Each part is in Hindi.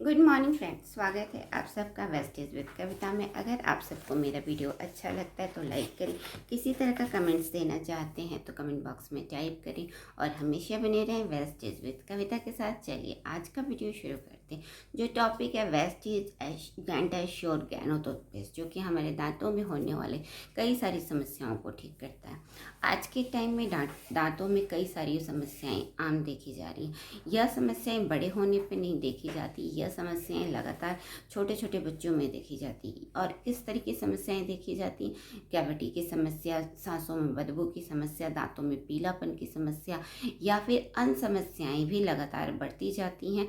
गुड मॉर्निंग फ्रेंड्स, स्वागत है आप सबका वेस्टेज विद कविता में। अगर आप सबको मेरा वीडियो अच्छा लगता है तो लाइक करें। किसी तरह का कमेंट्स देना चाहते हैं तो कमेंट बॉक्स में टाइप करें और हमेशा बने रहें वेस्टेज विद कविता के साथ। चलिए आज का वीडियो शुरू करते हैं। जो टॉपिक है वेस्टेज डेंटल श्योर गैनो टूथपेस्ट, जो कि हमारे दांतों में होने वाले कई सारी समस्याओं को ठीक करता है। आज के टाइम में दांतों में कई सारी समस्याएं आम देखी जा रही हैं। यह समस्याएं बड़े होने पर नहीं देखी जाती, यह समस्याएं लगातार छोटे छोटे बच्चों में देखी जाती। और किस तरह की समस्याएं देखी जाती? कैविटी की समस्या, सांसों में बदबू की समस्या, दांतों में पीलापन की समस्या या फिर अन्य समस्याएं भी लगातार बढ़ती जाती हैं,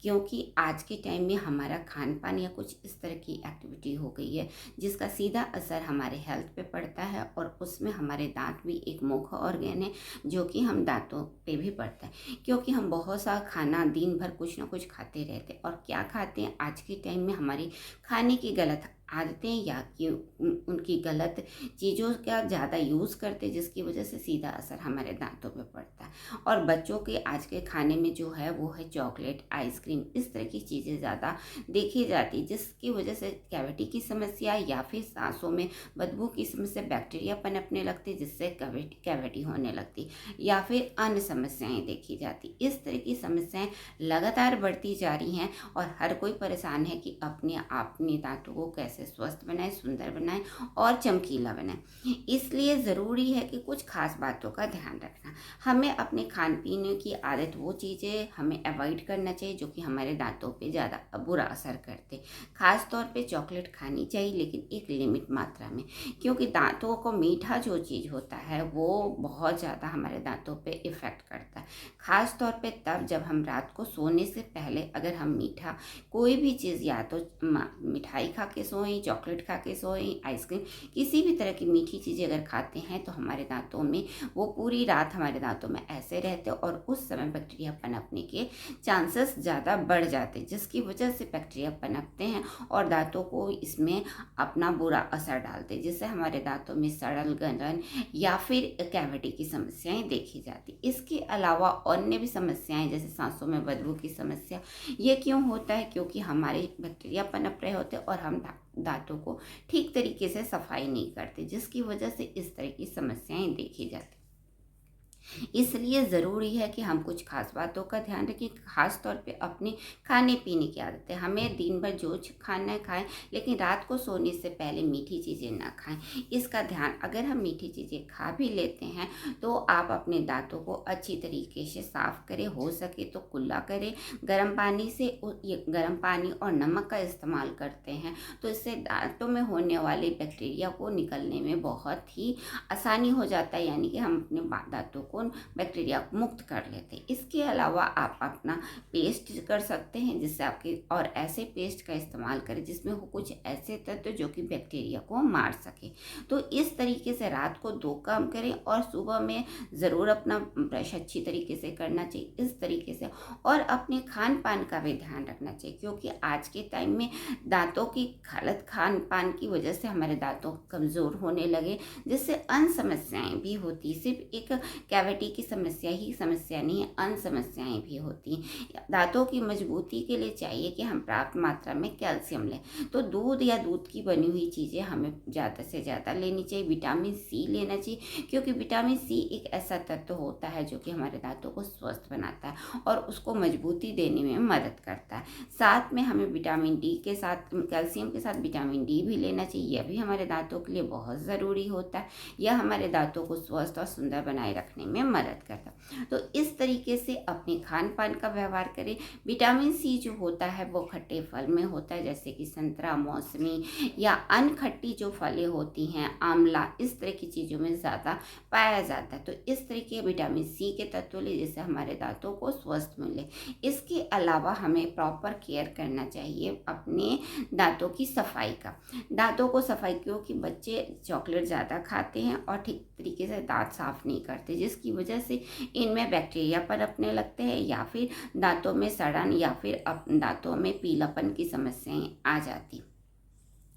क्योंकि आज के टाइम में हमारा खान पान या कुछ इस तरह की एक्टिविटी हो गई है जिसका सीधा असर हमारे हेल्थ पे पड़ता है। और उसमें हमारे दांत भी एक मुख्य ऑर्गन है जो कि हम दांतों पे भी पड़ता है, क्योंकि हम बहुत सा खाना दिन भर कुछ ना कुछ खाते रहते हैं। और क्या खाते हैं? आज के टाइम में हमारी खाने की गलत आदतें या कि उनकी गलत चीज़ों का ज़्यादा यूज़ करते, जिसकी वजह से सीधा असर हमारे दांतों पे पड़ता है। और बच्चों के आज के खाने में जो है वो है चॉकलेट, आइसक्रीम, इस तरह की चीज़ें ज़्यादा देखी जाती, जिसकी वजह से कैविटी की समस्या या फिर सांसों में बदबू की समस्या, बैक्टीरिया पनपने लगती जिससे कैविटी होने लगती या फिर अन्य समस्याएं देखी जाती। इस तरह की समस्याएं लगातार बढ़ती जा रही हैं और हर कोई परेशान है कि अपने दांतों को कैसे स्वस्थ बनाए, सुंदर बनाए और चमकीला बनाए। इसलिए ज़रूरी है कि कुछ खास बातों का ध्यान रखना। हमें अपने खान पीने की आदत, वो चीज़ें हमें अवॉइड करना चाहिए जो कि हमारे दांतों पे ज़्यादा बुरा असर करते। खास तौर पे चॉकलेट खानी चाहिए, लेकिन एक लिमिट मात्रा में, क्योंकि दांतों को मीठा जो चीज़ होता है वो बहुत ज़्यादा हमारे दांतों पे इफ़ेक्ट करता है। खास तौर पे तब जब हम रात को सोने से पहले अगर हम मीठा कोई भी चीज़, या तो मिठाई खा के सोएं, चॉकलेट खा के सोएं, आइसक्रीम, किसी भी तरह की मीठी चीज़ें अगर खाते हैं तो हमारे दांतों में वो पूरी रात हमारे दांतों में ऐसे रहते और उस समय बैक्टीरिया पनपने के चांसेस ज़्यादा बढ़ जाते, जिसकी वजह से बैक्टीरिया पनपते हैं और दांतों को इसमें अपना बुरा असर डालते, जिससे हमारे दांतों में सड़न, गलन या फिर कैविटी की समस्याएं देखी जाती। इसके अलावा अन्य भी समस्याएं जैसे सांसों में बदबू की समस्या, ये क्यों होता है? क्योंकि हमारे बैक्टीरिया पनप रहे होते और हम दांतों को ठीक तरीके से सफाई नहीं करते, जिसकी वजह से इस तरह की समस्याएं देखी जाती। इसलिए ज़रूरी है कि हम कुछ खास बातों का ध्यान रखें, खास तौर पे अपने खाने पीने की आदतें। हमें दिन भर जो खाना है खाएं, लेकिन रात को सोने से पहले मीठी चीज़ें ना खाएं। इसका ध्यान, अगर हम मीठी चीज़ें खा भी लेते हैं तो आप अपने दांतों को अच्छी तरीके से साफ़ करें, हो सके तो कुल्ला करें। गर्म पानी से गर्म पानी और नमक का इस्तेमाल करते हैं तो इससे दांतों में होने वाले बैक्टीरिया को निकलने में बहुत ही आसानी हो जाता है, यानी कि हम अपने दांतों को बैक्टीरिया मुक्त कर लेते हैं। इसके अलावा आप अपना पेस्ट कर सकते हैं, जिससे आपके, और ऐसे पेस्ट का इस्तेमाल करें जिसमें हो कुछ ऐसे तत्व जो कि बैक्टीरिया को मार सके। तो इस तरीके से रात को 2 काम करें और सुबह में ज़रूर अपना ब्रश अच्छी तरीके से करना चाहिए, इस तरीके से। और अपने खान पान का भी ध्यान रखना चाहिए, क्योंकि आज के टाइम में दांतों की गलत खान पान की वजह से हमारे दांतों कमज़ोर होने लगे, जिससे अन्य समस्याएं भी होती। सिर्फ एक कैविटी की समस्या नहीं है, अन्य समस्याएं भी होती हैं। दांतों की मजबूती के लिए चाहिए कि हम पर्याप्त मात्रा में कैल्शियम लें, तो दूध या दूध की बनी हुई चीज़ें हमें ज़्यादा से ज़्यादा लेनी चाहिए। विटामिन सी लेना चाहिए, क्योंकि विटामिन सी एक ऐसा तत्व होता है जो कि हमारे दांतों को स्वस्थ बनाता है और उसको मजबूती देने में मदद करता है। साथ में हमें विटामिन डी के साथ, कैल्शियम के साथ विटामिन डी भी लेना चाहिए, यह भी हमारे दांतों के लिए बहुत ज़रूरी होता है। यह हमारे दांतों को स्वस्थ और सुंदर बनाए रखने में मदद करता है। तो इस तरीके से अपने खान पान का व्यवहार करें। विटामिन सी जो होता है वो खट्टे फल में होता है, जैसे कि संतरा, मौसमी या अन्य खट्टी जो फलें होती हैं, आंवला, इस तरह की चीज़ों में ज़्यादा पाया जाता है। तो इस तरह के विटामिन सी के तत्व लें जिससे हमारे दांतों को स्वस्थ मिले। इसके अलावा हमें प्रॉपर केयर करना चाहिए अपने दांतों की सफाई का। दांतों को सफाई, क्योंकि बच्चे चॉकलेट ज़्यादा खाते हैं और ठीक तरीके से दांत साफ नहीं करते, जिसकी वजह से इनमें बैक्टीरिया पनपने लगते हैं या फिर दांतों में सड़न या फिर दांतों में पीलापन की समस्याएं आ जाती।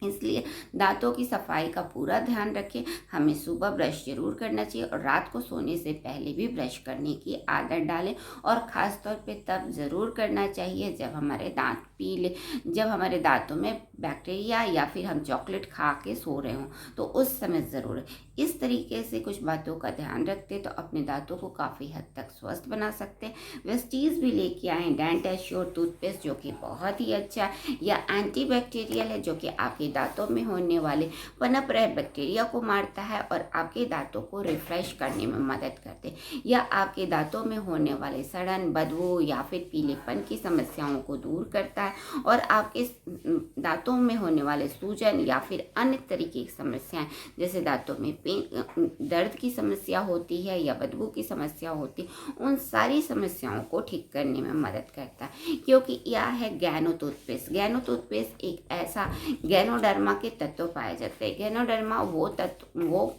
इसलिए दांतों की सफाई का पूरा ध्यान रखें। हमें सुबह ब्रश जरूर करना चाहिए और रात को सोने से पहले भी ब्रश करने की आदत डालें। और ख़ास तौर पे तब ज़रूर करना चाहिए जब हमारे दांत पीले, जब हमारे दांतों में बैक्टीरिया या फिर हम चॉकलेट खा के सो रहे हों, तो उस समय ज़रूर। इस तरीके से कुछ बातों का ध्यान रखते तो अपने दांतों को काफ़ी हद तक स्वस्थ बना सकते हैं। वेस्टीज़ भी लेके आए डेंट एश्योर टूथपेस्ट, जो कि बहुत ही अच्छा है, या एंटीबैक्टीरियल है, जो कि आपके दांतों में होने वाले पनप रहे बैक्टीरिया को मारता है और आपके दांतों को रिफ्रेश करने में मदद करते हैं, या आपके दांतों में होने वाले सड़न, बदबू या फिर पीलेपन की समस्याओं को दूर करता है। और आपके दांतों में होने वाले सूजन या फिर अन्य तरीके की समस्याएं, जैसे दांतों में पेन, दर्द की समस्या होती है या बदबू की समस्या होती है, उन सारी समस्याओं को ठीक करने में मदद करता है। क्योंकि यह है गैनो टूथपेस्ट। गैनो टूथपेस्ट एक ऐसा गैनोडर्मा के तत्व पाए जाते हैं। गैनोडर्मा वो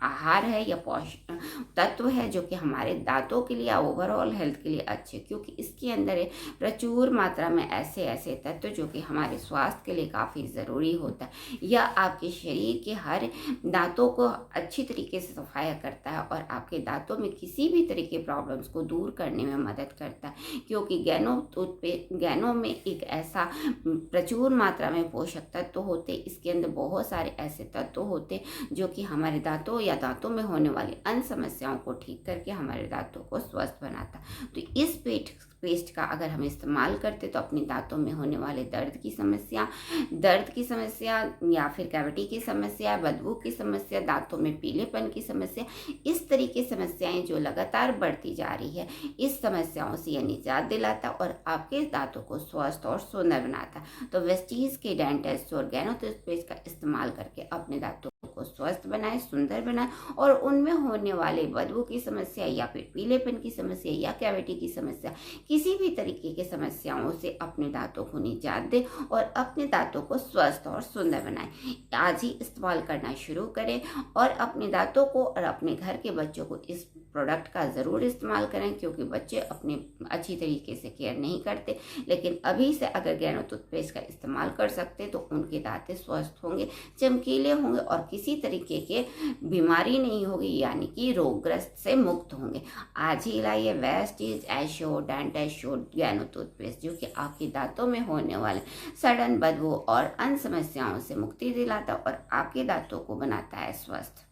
आहार है या पोषक तत्व है जो कि हमारे दांतों के लिए, ओवरऑल हेल्थ के लिए अच्छे, क्योंकि इसके अंदर प्रचुर मात्रा में ऐसे ऐसे तत्व जो कि हमारे स्वास्थ्य के लिए काफ़ी ज़रूरी होता है। यह आपके शरीर के हर दांतों को अच्छी तरीके से सफाया करता है और आपके दांतों में किसी भी तरह के प्रॉब्लम्स को दूर करने में मदद करता है। क्योंकि गैनो में एक ऐसा प्रचुर मात्रा में पोषक तत्व होते, इसके अंदर बहुत सारे ऐसे तत्व होते जो कि हमारे दांतों या दांतों में होने वाली अन्य समस्याओं को ठीक करके हमारे दांतों को स्वस्थ बनाता। तो इस पेस्ट का अगर हम इस्तेमाल करते तो अपने दांतों में होने वाले दर्द की समस्या या फिर कैविटी की समस्या, बदबू की समस्या, दांतों में पीलेपन की समस्या, इस तरह की समस्याएं जो लगातार बढ़ती जा रही है, इस समस्याओं से यह निजात दिलाता और आपके दांतों को स्वस्थ और सुंदर बनाता। तो वेस्टीज के डेंटिस्ट और गैनो टूथपेस्ट का इस्तेमाल करके अपने दांतों को स्वस्थ बनाए, सुंदर बनाए और उनमें होने वाले बदबू की समस्या या फिर पीलेपन की समस्या या कैविटी की समस्या, किसी भी तरीके की समस्याओं से अपने दांतों को निजात दे और अपने दांतों को स्वस्थ और सुंदर बनाए। आज ही इस्तेमाल करना शुरू करें और अपने दांतों को और अपने घर के बच्चों को इस प्रोडक्ट का ज़रूर इस्तेमाल करें, क्योंकि बच्चे अपने अच्छी तरीके से केयर नहीं करते। लेकिन अभी से अगर गैनो टूथपेस्ट का इस्तेमाल कर सकते तो उनके दांत स्वस्थ होंगे, चमकीले होंगे और किसी तरीके के बीमारी नहीं होगी, यानी कि रोगग्रस्त से मुक्त होंगे। आज ही लाइए Vestige assure dent assure गैनो toothpaste, जो कि आपके दांतों में होने वाले सड़न, बदबू और अन्य समस्याओं से मुक्ति दिलाता और आपके दांतों को बनाता है स्वस्थ।